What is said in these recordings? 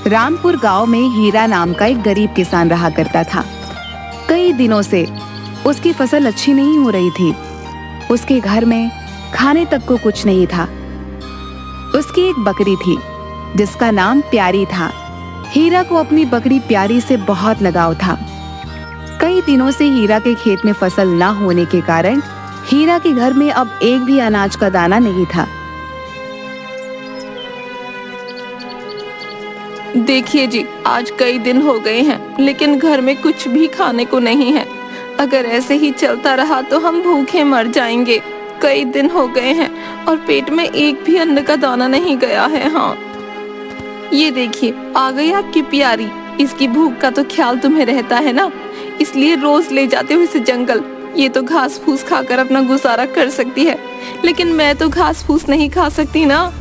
रामपुर गांव में हीरा नाम का एक गरीब किसान रहा करता था। कई दिनों से उसकी फसल अच्छी नहीं हो रही थी। उसके घर में खाने तक को कुछ नहीं था। उसकी एक बकरी थी जिसका नाम प्यारी था। हीरा को अपनी बकरी प्यारी से बहुत लगाव था। कई दिनों से हीरा के खेत में फसल ना होने के कारण हीरा के घर में अब एक भी अनाज का दाना नहीं था। देखिए जी, आज कई दिन हो गए हैं लेकिन घर में कुछ भी खाने को नहीं है। अगर ऐसे ही चलता रहा तो हम भूखे मर जाएंगे। कई दिन हो गए हैं और पेट में एक भी अन्न का दाना नहीं गया है। हाँ, ये देखिए आ गई आपकी प्यारी। इसकी भूख का तो ख्याल तुम्हें रहता है ना, इसलिए रोज ले जाते हो इसे जंगल। ये तो घास फूस खाकर अपना गुजारा कर सकती है, लेकिन मैं तो घास फूस नहीं खा सकती ना।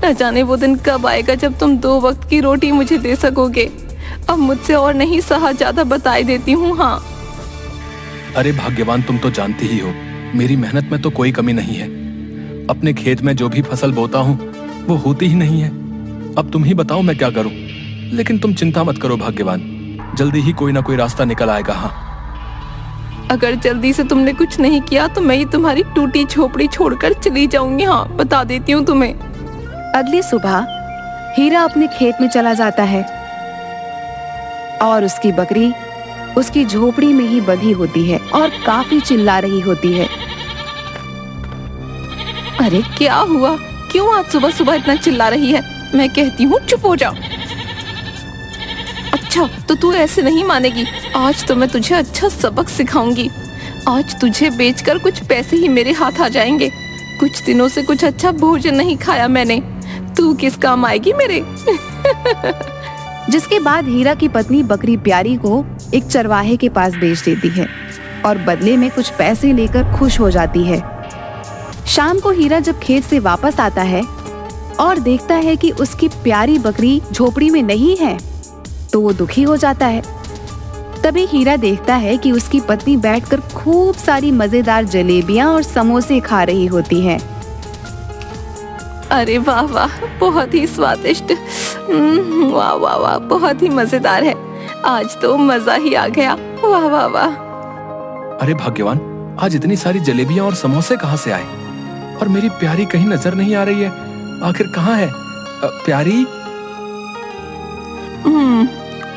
न जाने वो दिन कब आएगा जब तुम 2 वक्त की रोटी मुझे दे सकोगे। अब मुझसे और नहीं सहा जाता, बताई देती हूँ। हाँ। अरे भाग्यवान, तुम तो जानती ही हो मेरी मेहनत में तो कोई कमी नहीं है। अपने खेत में जो भी फसल बोता हूँ वो होती ही नहीं है। अब तुम ही बताओ मैं क्या करूं। लेकिन तुम चिंता मत करो भाग्यवान, जल्दी ही कोई ना कोई रास्ता निकल आएगा। हाँ, अगर जल्दी से तुमने कुछ नहीं किया तो मैं ही तुम्हारी टूटी झोपड़ी छोड़कर चली जाऊंगी। हाँ, बता देती हूँ तुम्हें। अगली सुबह हीरा अपने खेत में चला जाता है और उसकी बकरी उसकी झोपड़ी में ही बंधी होती है और काफी चिल्ला रही होती है। अरे क्या हुआ? क्यों आज सुबह सुबह इतना चिल्ला रही है? मैं कहती हूँ चुप हो जाओ। अच्छा, तो तू ऐसे नहीं मानेगी। आज तो मैं तुझे अच्छा सबक सिखाऊंगी। आज तुझे बेचकर कुछ पैसे ही मेरे हाथ आ जाएंगे। कुछ दिनों से कुछ अच्छा भोजन नहीं खाया मैंने। तू किस काम आएगी मेरे। जिसके बाद हीरा की पत्नी बकरी प्यारी को एक चरवाहे के पास बेच देती है और बदले में कुछ पैसे लेकर खुश हो जाती है। शाम को हीरा जब खेत से वापस आता है और देखता है कि उसकी प्यारी बकरी झोपड़ी में नहीं है तो वो दुखी हो जाता है। तभी हीरा देखता है कि उसकी पत्नी बैठकर खूब सारी मजेदार जलेबियां और समोसे खा रही होती है। अरे वाह वाह, बहुत ही स्वादिष्ट। वाह वाह वाह, बहुत ही मजेदार है। आज तो मजा ही आ गया। वाह वाह वाह। अरे भाग्यवान, आज इतनी सारी जलेबियां और समोसे कहाँ से आए? और मेरी प्यारी कहीं नजर नहीं आ रही है। आखिर कहाँ है प्यारी?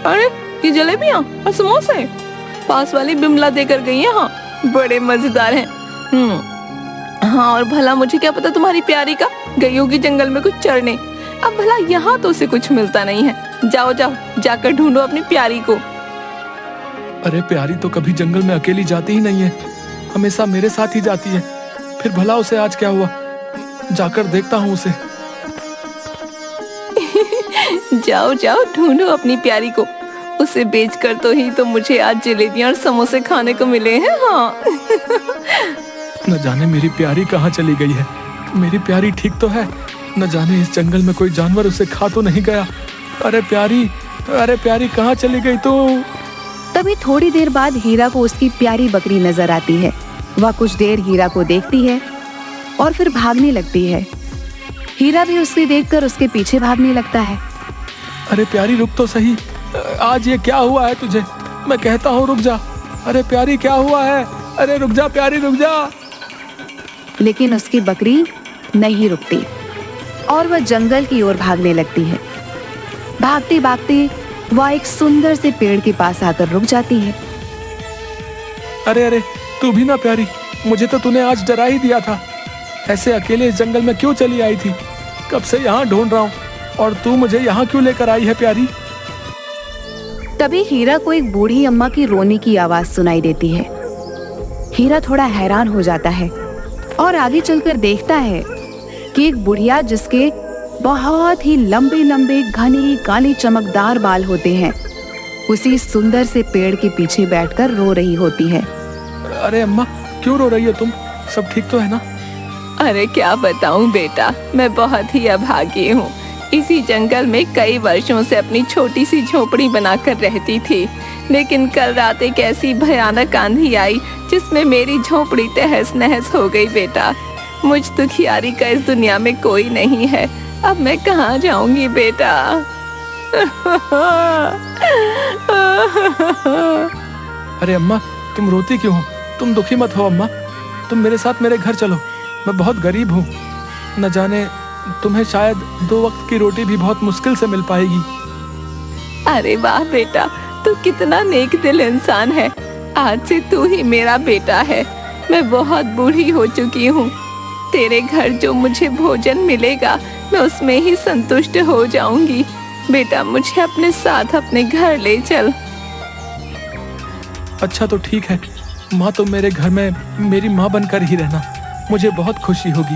अरे ये जलेबियां और समोसे पास वाली बिमला देकर गई है। हाँ, बड़े मजेदार हैं। हाँ, और भला मुझे क्या पता तुम्हारी प्यारी का गई होगी जंगल में कुछ चरने। अब भला यहाँ तो उसे कुछ मिलता नहीं है। जाओ जाओ, जाकर ढूंढो अपनी प्यारी को। अरे प्यारी तो कभी जंगल में अकेली जाती ही नहीं है, हमेशा मेरे साथ ही जाती है। फिर भला उसे आज क्या हुआ? जाकर देखता हूँ उसे। जाओ जाओ, ढूंढो अपनी प्यारी को। उसे बेचकर तो ही तो मुझे आज जलेबियां और समोसे खाने को मिले हैं। हाँ। न जाने मेरी प्यारी कहाँ चली गई है। मेरी प्यारी ठीक तो है, न जाने इस जंगल में कोई जानवर उसे खा तो नहीं गया। अरे प्यारी कहाँ चली गई तू? तभी थोड़ी देर बाद हीरा को उसकी प्यारी बकरी नजर आती है। वह कुछ देर हीरा को देखती है और फिर भागने लगती है। हीरा भी उसे देखकर उसके पीछे भागने लगता है। अरे प्यारी रुक तो सही, आज ये क्या हुआ है तुझे? मैं कहता हूँ रुक जा। अरे प्यारी क्या हुआ है? अरे रुक जा प्यारी, रुक जा। लेकिन उसकी बकरी नहीं रुकती और वह जंगल की ओर भागने लगती है। भागते भागते वह एक सुंदर से पेड़ के पास आकर रुक जाती है। अरे तू भी ना प्यारी, मुझे तो तूने आज डरा ही दिया था। ऐसे अकेले इस जंगल में क्यों चली आई थी? कब से यहाँ ढूंढ रहा हूँ और तू मुझे यहाँ क्यों लेकर आई है प्यारी? तभी हीरा को एक बूढ़ी अम्मा की रोने की आवाज सुनाई देती है। हीरा थोड़ा हैरान हो जाता है और आगे चलकर देखता है कि एक बुढ़िया जिसके बहुत ही लंबे लंबे घने काले चमकदार बाल होते हैं, उसी सुंदर से पेड़ के पीछे बैठकर रो रही होती है। अरे अम्मा, क्यों रो रही हो तुम? सब ठीक तो है ना? अरे क्या बताऊं बेटा, मैं बहुत ही अभागी हूँ। इसी जंगल में कई वर्षों से अपनी छोटी सी झोपड़ी बनाकर रहती थी, लेकिन कल रात एक ऐसी भयानक आंधी आई जिसमें मेरी झोपड़ी तहस नहस हो गई बेटा। मुझ दुखियारी का इस दुनिया में कोई नहीं है। अब मैं कहाँ जाऊंगी बेटा? अरे अम्मा, तुम रोती क्यों हो? तुम दुखी मत हो अम्मा। तुम मेरे साथ मेरे घर चलो। मैं बहुत गरीब हूँ। न जाने तुम्हें शायद 2 वक्त की रोटी भी बहुत मुश्किल से मिल पाएगी। अरे वाह बेटा, तू कितना नेक दिल इंसान है। आज से तू ही मेरा बेटा है। मैं बहुत बूढ़ी हो चुकी हूँ। तेरे घर जो मुझे भोजन मिलेगा मैं उसमें ही संतुष्ट हो जाऊंगी। बेटा, मुझे अपने साथ अपने घर ले चल। अच्छा तो ठीक है माँ, तुम मेरे घर में मेरी माँ बनकर ही रहना। मुझे बहुत खुशी होगी।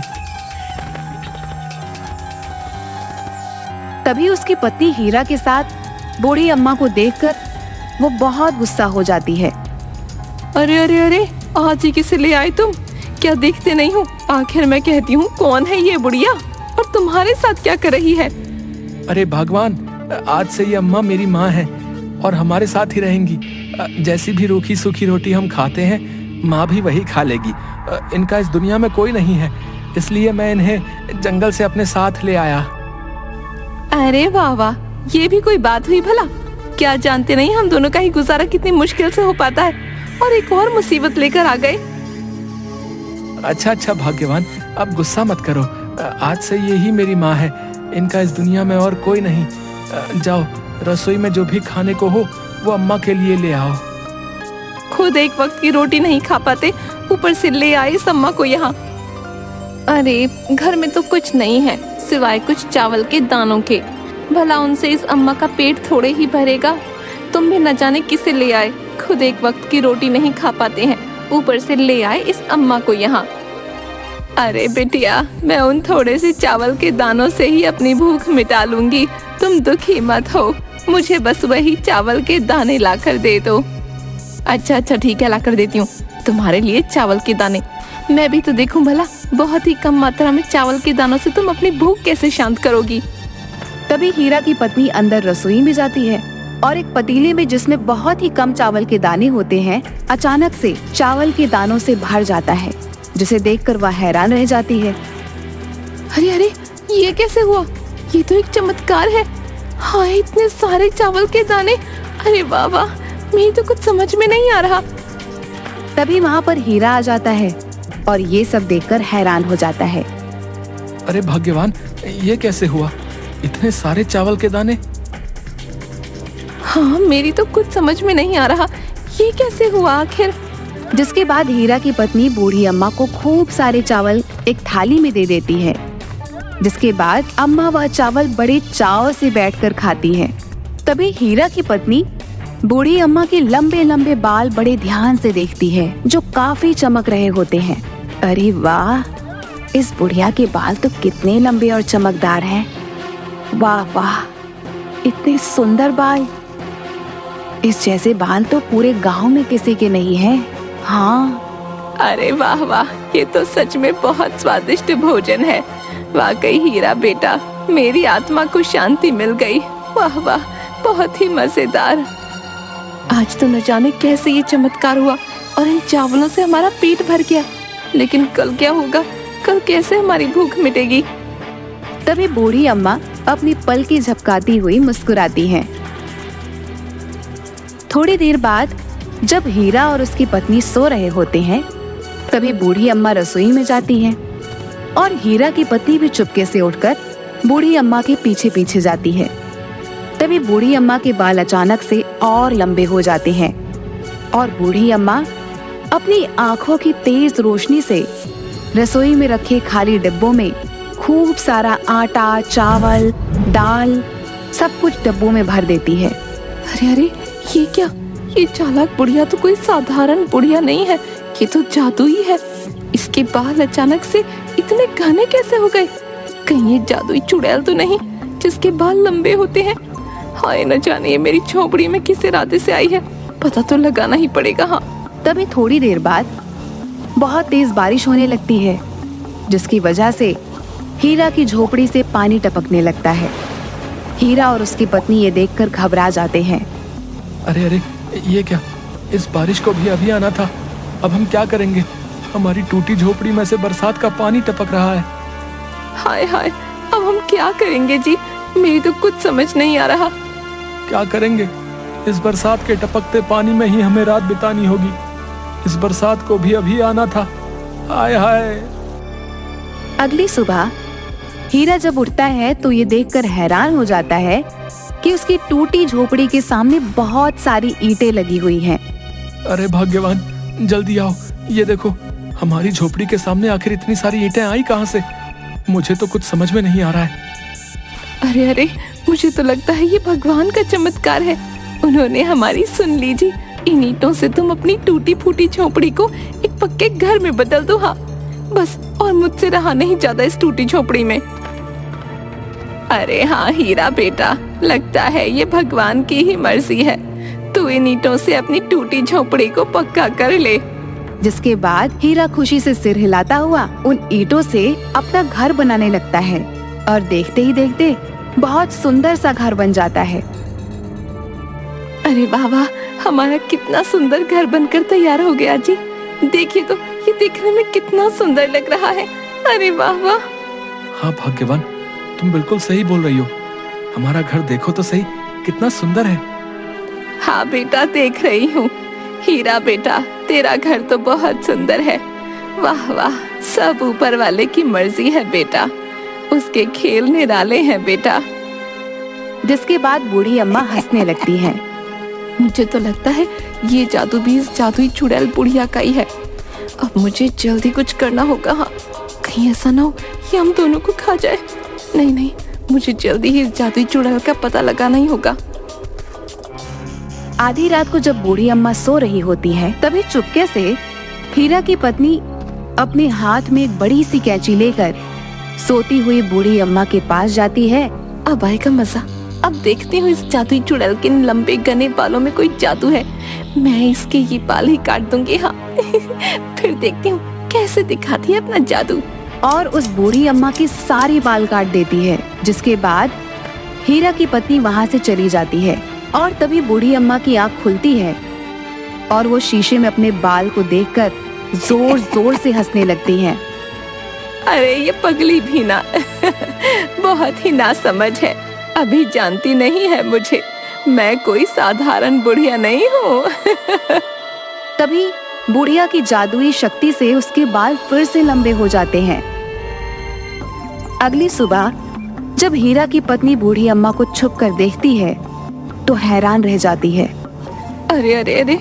तभी उसकी पत्नी हीरा के साथ बूढ़ी अम्मा को देखकर वो बहुत गुस्सा हो जाती है। अरे अरे अरे, आज ही किसे ले आए तुम? क्या देखते नहीं हो? आखिर मैं कहती हूँ कौन है ये बुढ़िया और तुम्हारे साथ क्या कर रही है? अरे भगवान, आज से ये अम्मा मेरी माँ है और हमारे साथ ही रहेंगी। जैसी भी रूखी सूखी रोटी हम खाते हैं माँ भी वही खा लेगी। इनका इस दुनिया में कोई नहीं है, इसलिए मैं इन्हें जंगल से अपने साथ ले आया। अरे वाह वाह, ये भी कोई बात हुई भला? क्या जानते नहीं हम दोनों का ही गुजारा कितनी मुश्किल से हो पाता है, और एक और मुसीबत लेकर आ गए। अच्छा अच्छा भाग्यवान, अब गुस्सा मत करो। आज से ये ही मेरी माँ है। इनका इस दुनिया में और कोई नहीं। जाओ, रसोई में जो भी खाने को हो वो अम्मा के लिए ले आओ। खुद एक वक्त की रोटी नहीं खा पाते, ऊपर से ले आए इस अम्मा को यहाँ। अरे घर में तो कुछ नहीं है सिवाय कुछ चावल के दानों के। भला उनसे इस अम्मा का पेट थोड़े ही भरेगा। तुम भी न जाने किसे ले आए। खुद एक वक्त की रोटी नहीं खा पाते हैं, ऊपर से ले आए इस अम्मा को यहाँ। अरे बेटिया, मैं उन थोड़े से चावल के दानों से ही अपनी भूख मिटा लूंगी। तुम दुखी मत हो, मुझे बस वही चावल के दाने लाकर दे दो। अच्छा अच्छा ठीक है, लाकर देती हूँ तुम्हारे लिए चावल के दाने। मैं भी तो देखूं भला, बहुत ही कम मात्रा में चावल के दानों से तुम अपनी भूख कैसे शांत करोगी। तभी हीरा की पत्नी अंदर रसोई में जाती है और एक पतीले में जिसमें बहुत ही कम चावल के दाने होते हैं अचानक से चावल के दानों से भर जाता है, जिसे देखकर वह हैरान रह जाती है। अरे अरे, ये कैसे हुआ? ये तो एक चमत्कार है। हाँ, इतने सारे चावल के दाने। अरे वाह वाह, मुझे तो कुछ समझ में नहीं आ रहा। तभी वहाँ पर हीरा आ जाता है और ये सब देखकर हैरान हो जाता है। अरे भाग्यवान, ये कैसे हुआ? इतने सारे चावल के दाने। हाँ, मेरी तो कुछ समझ में नहीं आ रहा, ये कैसे हुआ आखिर। जिसके बाद हीरा की पत्नी बूढ़ी अम्मा को खूब सारे चावल एक थाली में दे देती है। जिसके बाद अम्मा वह चावल बड़े चाव से बैठकर खाती है। तभी हीरा की पत्नी बूढ़ी अम्मा के लंबे लंबे बाल बड़े ध्यान से देखती है, जो काफी चमक रहे होते हैं। अरे वाह, इस बुढ़िया के बाल तो कितने लंबे और चमकदार हैं। वाह वाह, इतने सुंदर बाल। इस जैसे बाल तो पूरे गांव में किसी के नहीं हैं। हाँ। अरे वाह वाह, ये तो सच में बहुत स्वादिष्ट भोजन है। वाकई हीरा बेटा, मेरी आत्मा को शांति मिल गई। वाह वाह, बहुत ही मजेदार। आज तो न जाने कैसे ये चमत्कार हुआ और इन चावलों से हमारा पेट भर गया। लेकिन कल क्या होगा? कल कैसे हमारी भूख मिटेगी? तभी बूढ़ी अम्मा अपनी पलकी झपकाती हुई मुस्कुराती हैं। थोड़ी देर बाद जब हीरा और उसकी पत्नी सो रहे होते हैं, तभी बूढ़ी अम्मा रसोई में जाती हैं और हीरा की पत्नी भी चुपके से उठकर बूढ़ी अम्मा के पीछे पीछे जाती है। तभी बूढ़ी अम्मा के बाल अचानक से और लंबे हो जाते हैं और बूढ़ी अम्मा अपनी आंखों की तेज रोशनी से रसोई में रखे खाली डिब्बों में खूब सारा आटा, चावल, दाल सब कुछ डिब्बों में भर देती है। अरे अरे, ये क्या? ये चालाक बुढ़िया तो कोई साधारण बुढ़िया नहीं है, ये तो जादुई है। इसके बाल अचानक से इतने घने कैसे हो गए? कहीं ये जादुई चुड़ैल तो नहीं जिसके बाल लंबे होते हैं? हाय, न जाने ये मेरी झोपड़ी में किस इरादे से आई है, पता तो लगाना ही पड़ेगा। हाँ। तभी थोड़ी देर बाद बहुत तेज बारिश होने लगती है, जिसकी वजह से हीरा की झोपड़ी से पानी टपकने लगता है। हीरा और उसकी पत्नी ये देखकर घबरा जाते हैं। अरे अरे, ये क्या? इस बारिश को भी अभी आना था। अब हम क्या करेंगे? हमारी टूटी झोपड़ी में से बरसात का पानी टपक रहा है। हाय हाय, अब हम क्या करेंगे जी? मेरी तो कुछ समझ नहीं आ रहा। क्या करेंगे? इस बरसात के टपकते पानी में ही हमें रात बितानी होगी। इस बरसात को भी अभी आना था। हाय हाय। अगली सुबह हीरा जब उठता है तो ये देखकर हैरान हो जाता है कि उसकी टूटी झोपड़ी के सामने बहुत सारी ईंटें लगी हुई हैं। अरे भाग्यवान, जल्दी आओ, ये देखो हमारी झोपड़ी के सामने आखिर इतनी सारी ईंटें आई कहाँ से? मुझे तो कुछ समझ में नहीं आ रहा है। अरे अरे, मुझे तो लगता है ये भगवान का चमत्कार है। उन्होंने हमारी सुन ली जी। इन ईंटों से तुम अपनी टूटी फूटी झोपड़ी को एक पक्के घर में बदल दो। हाँ बस, और मुझसे रहा नहीं जाता इस टूटी झोपड़ी में। अरे हाँ हीरा बेटा, लगता है ये भगवान की ही मर्जी है। तू इन ईंटों से अपनी टूटी झोपड़ी को पक्का कर ले। जिसके बाद हीरा खुशी से सिर हिलाता हुआ उन ईंटों से अपना घर बनाने लगता है और देखते ही देखते बहुत सुंदर सा घर बन जाता है। अरे वाह वाह, हमारा कितना सुंदर घर बनकर तैयार हो गया जी। देखिए तो, ये देखने में कितना सुंदर लग रहा है। अरे वाह वाह। हाँ भाग्यवान, तुम बिल्कुल सही बोल रही हो। हमारा घर देखो तो सही, कितना सुंदर है। हाँ बेटा, देख रही हूँ। हीरा बेटा, तेरा घर तो बहुत सुंदर है। वाह वाह, सब ऊपर वाले की मर्जी है बेटा। उसके खेल निराले हैं बेटा। जिसके बाद बूढ़ी अम्मा हंसने लगती है। मुझे तो लगता है ये जादू भी इस जादुई चुड़ैल बुढ़िया का ही है। अब मुझे जल्दी कुछ करना होगा। हाँ, कहीं ऐसा ना हो कि हम दोनों को खा जाए। नहीं नहीं, मुझे जल्दी ही इस जादुई चुड़ैल का पता लगाना ही होगा। आधी रात को जब बूढ़ी अम्मा सो रही होती है, तभी चुपके से हीरा की पत्नी अपने हाथ में एक बड़ी सी कैंची लेकर सोती हुई बूढ़ी अम्मा के पास जाती है। अब आएगा मजा। अब देखती हूँ इस जादुई चुड़ैल के लंबे घने बालों में कोई जादू है। मैं इसके ये बाल ही काट दूंगी। हाँ फिर देखती हूँ कैसे दिखाती है अपना जादू। और उस बूढ़ी अम्मा की सारी बाल काट देती है। जिसके बाद हीरा की पत्नी वहाँ से चली जाती है और तभी बूढ़ी अम्मा की आँख खुलती है और वो शीशे में अपने बाल को देखकर जोर जोर से हंसने लगती है। अरे ये पगली भी ना बहुत ही नासमझ है। अभी जानती नहीं है मुझे। मैं कोई साधारण बुढ़िया नहीं हूँ। तभी बुढ़िया की जादुई शक्ति से उसके बाल फिर से लंबे हो जाते हैं। अगली सुबह जब हीरा की पत्नी बूढ़ी अम्मा को छुप कर देखती है तो हैरान रह जाती है। अरे अरे अरे,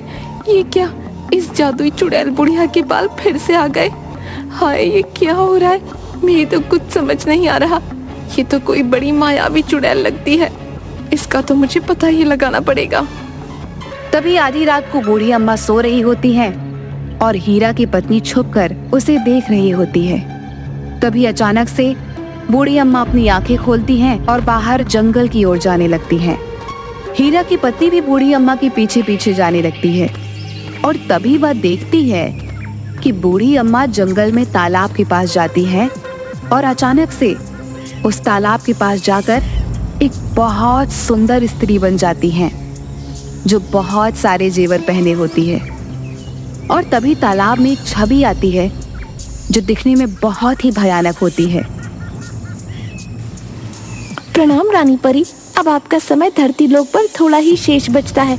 ये क्या? इस जादुई चुड़ैल बुढ़िया के बाल फिर से आ गए। हाय, ये क्या हो रहा है? मेरी तो कुछ समझ नहीं आ रहा। ये तो कोई बड़ी मायावी चुड़ैल लगती है। इसका तो मुझे पता ही लगाना पड़ेगा। तभी आधी रात को बूढ़ी अम्मा सो रही होती है और हीरा की पत्नी छुपकर उसे देख रही होती है। तभी अचानक से बूढ़ी अम्मा अपनी आंखें खोलती हैं और बाहर जंगल की ओर जाने लगती हैं। हीरा की पत्नी भी बूढ़ी अम्मा के पीछे पीछे जाने लगती है और तभी वह देखती है कि बूढ़ी अम्मा जंगल में तालाब के पास जाती है और अचानक से उस तालाब के पास जाकर एक बहुत सुंदर स्त्री बन जाती हैं, जो बहुत सारे जेवर पहने होती है। और तभी तालाब में एक छवि आती है जो दिखने में बहुत ही भयानक होती है। प्रणाम रानी परी, अब आपका समय धरती लोक पर थोड़ा ही शेष बचता है।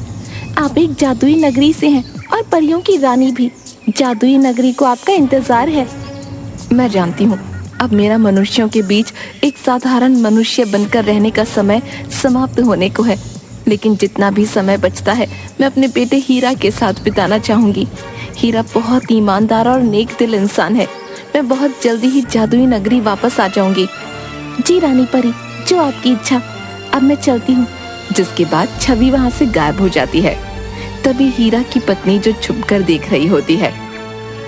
आप एक जादुई नगरी से हैं और परियों की रानी भी। जादुई नगरी को आपका इंतजार है। मैं जानती हूँ अब मेरा मनुष्यों के बीच एक साधारण मनुष्य बनकर रहने का समय समाप्त होने को है, लेकिन जितना भी समय बचता है मैं अपने बेटे हीरा के साथ बिताना चाहूँगी। हीरा बहुत ईमानदार और नेक दिल इंसान है। मैं बहुत जल्दी ही जादुई नगरी वापस आ जाऊंगी। जी रानी परी, जो आपकी इच्छा। अब मैं चलती हूँ। जिसके बाद छवि वहाँ से गायब हो जाती है। तभी हीरा की पत्नी जो छुपकर देख रही होती है।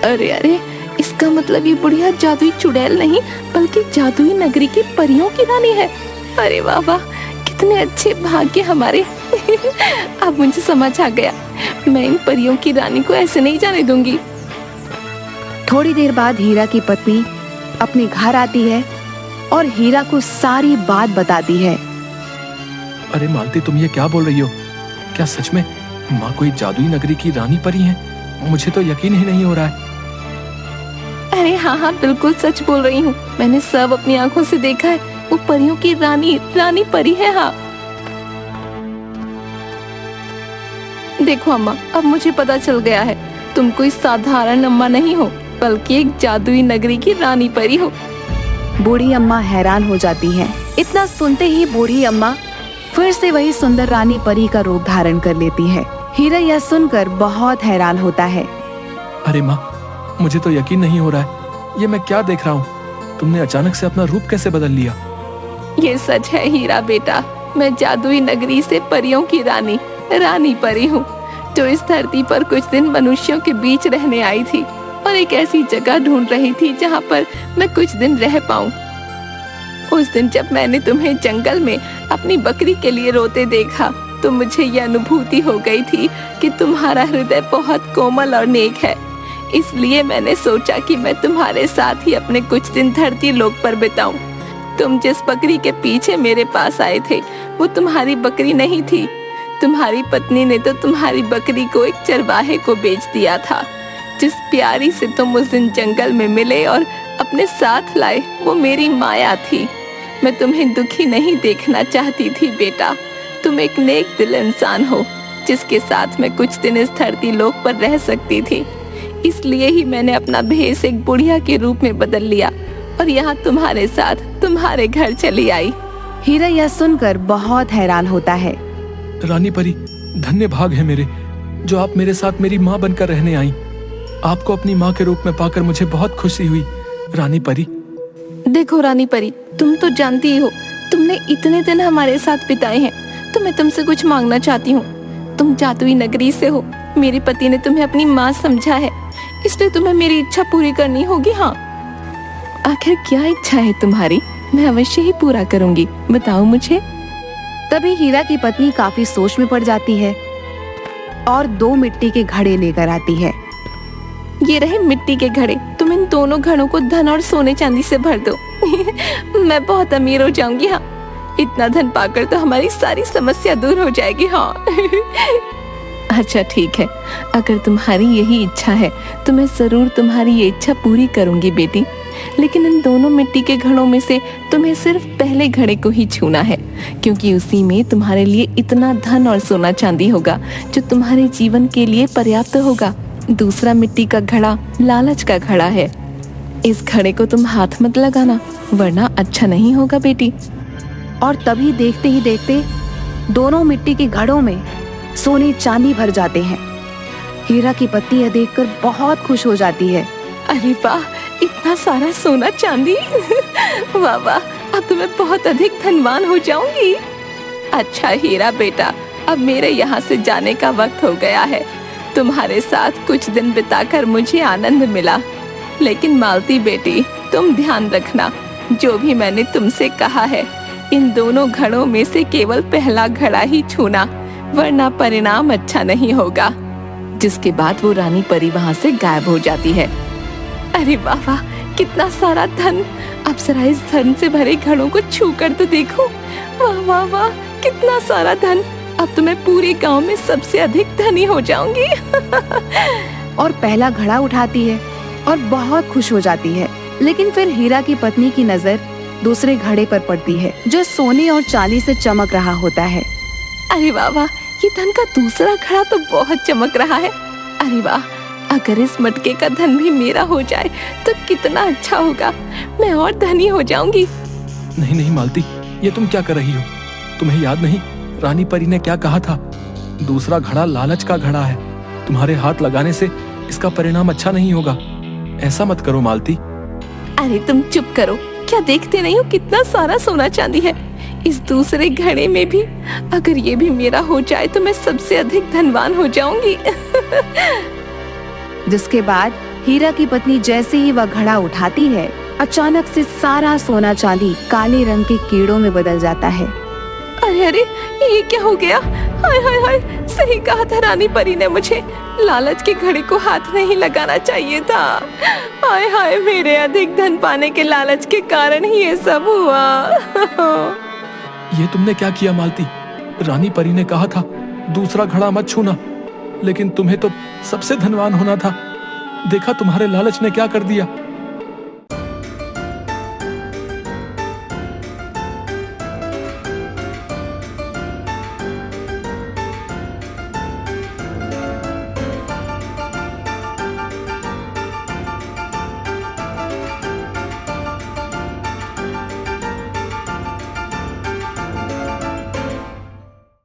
अरे अरे, इसका मतलब ये बुढ़िया जादुई चुड़ैल नहीं बल्कि जादुई नगरी की परियों की रानी है। अरे वाह वाह, कितने अच्छे भाग्य हमारे। अब मुझे समझ आ गया, मैं इन परियों की रानी को ऐसे नहीं जाने दूंगी। थोड़ी देर बाद हीरा की पत्नी अपने घर आती है और हीरा को सारी बात बताती है। अरे मालती, तुम ये क्या बोल रही हो? क्या सच में माँ कोई जादुई नगरी की रानी परी है? मुझे तो यकीन ही नहीं हो रहा है। अरे हाँ हाँ, बिल्कुल सच बोल रही हूँ। मैंने सब अपनी आंखों से देखा है। वो परियों की रानी परी है। हाँ, देखो अम्मा, अब मुझे पता चल गया है, तुम कोई साधारण अम्मा नहीं हो, बल्कि एक जादुई नगरी की रानी परी हो। बूढ़ी अम्मा हैरान हो जाती है। इतना सुनते ही बूढ़ी अम्मा फिर से वही सुंदर रानी परी का रूप धारण कर लेती है। हीरा यह सुनकर बहुत हैरान होता है। अरे माँ, मुझे तो यकीन नहीं हो रहा है, ये मैं क्या देख रहा हूँ? तुमने अचानक से अपना रूप कैसे बदल लिया? ये सच है हीरा बेटा, मैं जादुई नगरी से परियों की रानी परी हूँ, जो इस धरती पर कुछ दिन मनुष्यों के बीच रहने आई थी और एक ऐसी जगह ढूंढ रही थी जहाँ पर मैं कुछ दिन रह पाऊँ। उस दिन जब मैंने तुम्हें जंगल में अपनी बकरी के लिए रोते देखा, तो मुझे यह अनुभूति हो गई थी कि तुम्हारा हृदय बहुत कोमल और नेक है। इसलिए मैंने सोचा कि मैं तुम्हारे साथ ही अपने कुछ दिन धरती लोक पर बिताऊं। तुम जिस बकरी के पीछे मेरे पास आए थे, वो तुम्हारी बकरी नहीं थी। तुम्हारी पत्नी ने तो तुम्हारी बकरी को एक चरवाहे को बेच दिया था। जिस प्यारी से तुम उस दिन जंगल में मिले और अपने साथ लाए, वो मेरी माया थी। मैं तुम्हें दुखी नहीं देखना चाहती थी बेटा। तुम एक नेक दिल इंसान हो, जिसके साथ मैं कुछ दिन इस धरती लोक पर रह सकती थी। इसलिए ही मैंने अपना भेष एक बुढ़िया के रूप में बदल लिया और यहाँ तुम्हारे साथ तुम्हारे घर चली आई। हीरा यह सुनकर बहुत हैरान होता है। रानी परी, धन्य भाग है मेरे, जो आप मेरे साथ मेरी माँ बनकर रहने आई। आपको अपनी माँ के रूप में पाकर मुझे बहुत खुशी हुई। रानी परी, देखो रानी परी, तुम तो जानती ही हो, तुमने इतने दिन हमारे साथ बिताए हैं, तो मैं तुमसे कुछ मांगना चाहती हूँ। तुम जादुई नगरी से हो, मेरे पति ने तुम्हें अपनी माँ समझा है, इसलिए तुम्हें मेरी इच्छा पूरी करनी होगी। हाँ, आखिर क्या इच्छा है तुम्हारी? मैं अवश्य ही पूरा करूंगी, बताओ मुझे। तभी हीरा की पत्नी काफी सोच में पड़ जाती है और 2 मिट्टी के घड़े लेकर आती है। ये रहे मिट्टी के घड़े, तुम इन दोनों घड़ों को धन और सोने चांदी से भर दो। मैं बहुत अमीर हो जाऊंगी। हाँ, इतना धन पाकर तो हमारी सारी समस्या दूर हो जाएगी। हाँ। अच्छा ठीक है, अगर तुम्हारी यही इच्छा है तो मैं जरूर तुम्हारी ये इच्छा पूरी करूंगी बेटी। लेकिन इन दोनों मिट्टी के घड़ों में से तुम्हें सिर्फ पहले घड़े को ही छूना है, क्योंकि उसी में तुम्हारे लिए इतना धन और सोना चांदी होगा जो तुम्हारे जीवन के लिए पर्याप्त होगा। दूसरा मिट्टी का घड़ा लालच का घड़ा है। इस घड़े को तुम हाथ मत लगाना, वरना अच्छा नहीं होगा बेटी। और तभी देखते ही देखते दोनों मिट्टी के घड़ों में सोने चांदी भर जाते हैं। हीरा की पत्नी यह देखकर बहुत खुश हो जाती है। अरे वाह, इतना सारा सोना चांदी। वाह वाह, अब तो मैं बहुत अधिक धनवान हो जाऊंगी। अच्छा हीरा बेटा, अब मेरे यहाँ से जाने का वक्त हो गया है। तुम्हारे साथ कुछ दिन बिताकर मुझे आनंद मिला, लेकिन मालती बेटी, तुम ध्यान रखना, जो भी मैंने तुमसे कहा है, इन दोनों घड़ों में से केवल पहला घड़ा ही छूना, वरना परिणाम अच्छा नहीं होगा। जिसके बाद वो रानी परी वहाँ से गायब हो जाती है। अरे वाह वाह, कितना सारा धन! अब जरा इस धन से भरे घड़ों को छू कर तो देखो। वाह वाह वाह, कितना सारा धन! अब तो मैं पूरे गांव में सबसे अधिक धनी हो जाऊंगी। और पहला घड़ा उठाती है और बहुत खुश हो जाती है। लेकिन फिर हीरा की पत्नी की नजर दूसरे घड़े पर पड़ती है, जो सोने और चांदी से चमक रहा होता है। अरे वाह वाह, ये धन का दूसरा घड़ा तो बहुत चमक रहा है। अरे वाह, अगर इस मटके का धन भी मेरा हो जाए तो कितना अच्छा होगा, मैं और धनी हो जाऊंगी। नहीं नहीं मालती, ये तुम क्या कर रही हो? तुम्हें याद नहीं रानी परी ने क्या कहा था? दूसरा घड़ा लालच का घड़ा है, तुम्हारे हाथ लगाने से इसका परिणाम अच्छा नहीं होगा। ऐसा मत करो मालती। अरे तुम चुप करो, क्या देखते नहीं हो कितना सारा सोना चांदी है इस दूसरे घड़े में भी? अगर ये भी मेरा हो जाए तो मैं सबसे अधिक धनवान हो जाऊंगी। जिसके बाद हीरा की पत्नी जैसे ही वह घड़ा उठाती है, अचानक से सारा सोना चांदी काले रंग के कीड़ों में बदल जाता है। अरे अरे, ये क्या हो गया? हाय हाय हाय, सही कहा था रानी परी ने मुझे, लालच के घड़े को हाथ नहीं लगाना चाहिए था। हाय हाय, मेरे अधिक धन पाने के लालच के कारण ही ये सब हुआ। ये तुमने क्या किया मालती? रानी परी ने कहा था दूसरा घड़ा मत छूना, लेकिन तुम्हें तो सबसे धनवान होना था। देखा तुम्हारे लालच ने क्या कर दिया।